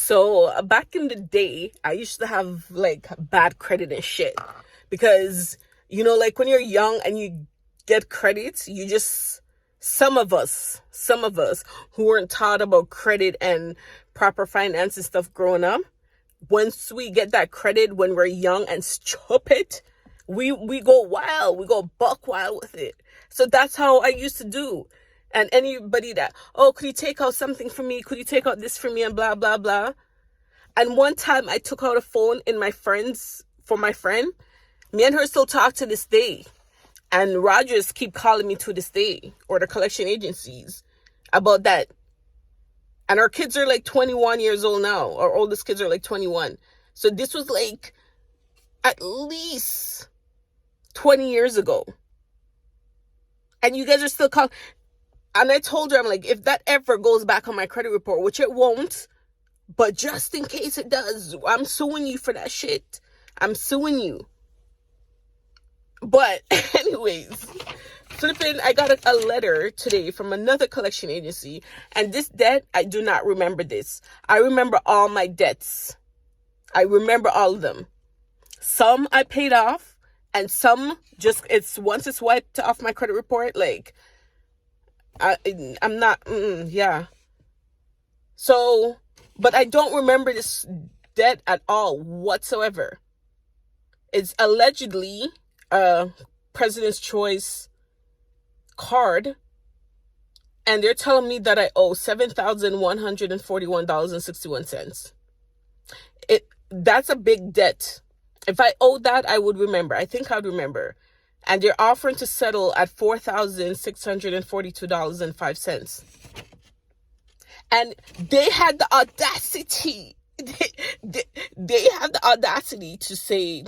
So back in the day, I used to have like bad credit and shit because like when you're young and you get credit, you just some of us who weren't taught about credit and proper finance and stuff growing up, once we get that credit when we're young and stupid, we go wild, we go buck wild with it. So that's how I used to do. And anybody that, oh, could you take out something for me? Could you take out this for me? And blah, blah, blah. And one time I took out a phone for my friend. Me and her still talk to this day. And Rogers keep calling me to this day, or the collection agencies, about that. And our kids are like 21 years old now. Our oldest kids are like 21. So this was like at least 20 years ago. And you guys are still calling. And I told her, I'm like, if that ever goes back on my credit report, which it won't, but just in case it does, I'm suing you for that shit. I'm suing you. But anyways, flipping, I got a letter today from another collection agency. And this debt, I do not remember this. I remember all my debts. I remember all of them. Some I paid off, and some just, once it's wiped off my credit report, like, I'm not, yeah. So, but I don't remember this debt at all whatsoever. It's allegedly a President's Choice card, and they're telling me that I owe $7,141.61. That's a big debt. If I owed that, I would remember. I think I'd remember. And they're offering to settle at $4,642.05. And they had the audacity. They had the audacity to say,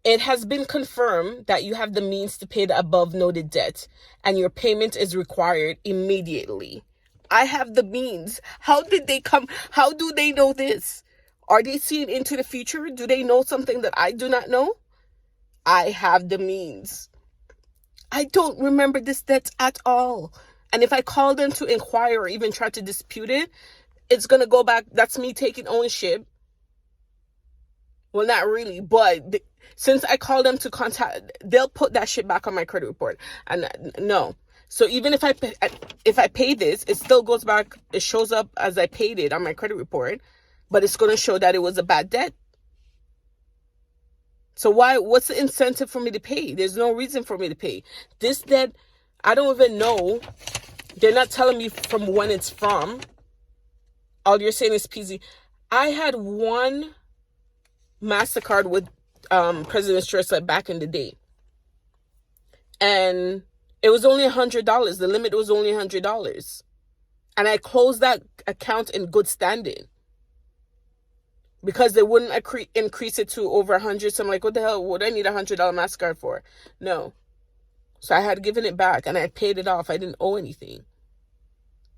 it has been confirmed that you have the means to pay the above noted debt, and your payment is required immediately. I have the means. How do they know this? Are they seeing into the future? Do they know something that I do not know? I have the means. I don't remember this debt at all. And if I call them to inquire or even try to dispute it, it's going to go back. That's me taking ownership. Well, not really, but since I call them to contact, they'll put that shit back on my credit report. And no. So even if I pay this, it still goes back. It shows up as I paid it on my credit report, but it's going to show that it was a bad debt. So what's the incentive for me to pay? There's no reason for me to pay. This debt, I don't even know. They're not telling me from when it's from. All you're saying is PZ. I had one MasterCard with President's Choice back in the day. And it was only $100. The limit was only $100. And I closed that account in good standing, because they wouldn't increase it to over 100. So I'm like, what the hell would I need $100 MasterCard for? No. So I had given it back and I paid it off. I didn't owe anything.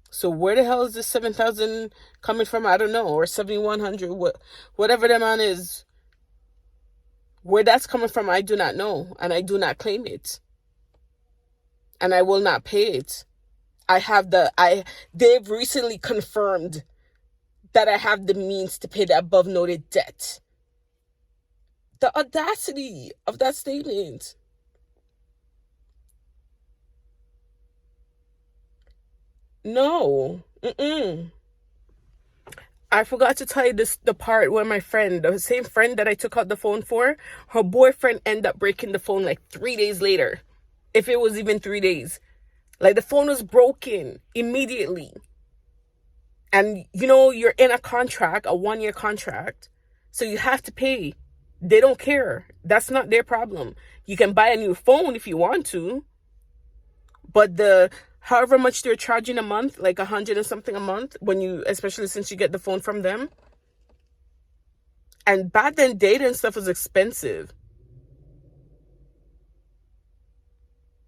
So where the hell is this 7,000 coming from? I don't know. Or 7,100, whatever the amount is. Where that's coming from, I do not know. And I do not claim it. And I will not pay it. They've recently confirmed that I have the means to pay the above noted debt. The audacity of that statement. No. I forgot to tell you the part where my friend, the same friend that I took out the phone for, her boyfriend ended up breaking the phone like 3 days later. If it was even 3 days. Like the phone was broken immediately. And you're in a contract, a 1-year contract, so you have to pay. They don't care. That's not their problem. You can buy a new phone if you want to, but however much they're charging a month, like 100 and something a month, especially since you get the phone from them. And back then, data and stuff was expensive.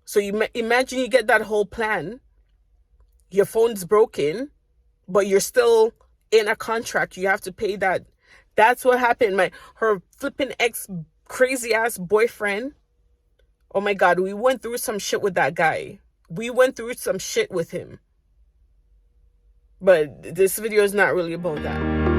So you imagine you get that whole plan, your phone's broken, but you're still in a contract. You have to pay that. That's what happened. Her flipping ex crazy ass boyfriend. Oh my God, we went through some shit with that guy. We went through some shit with him. But this video is not really about that.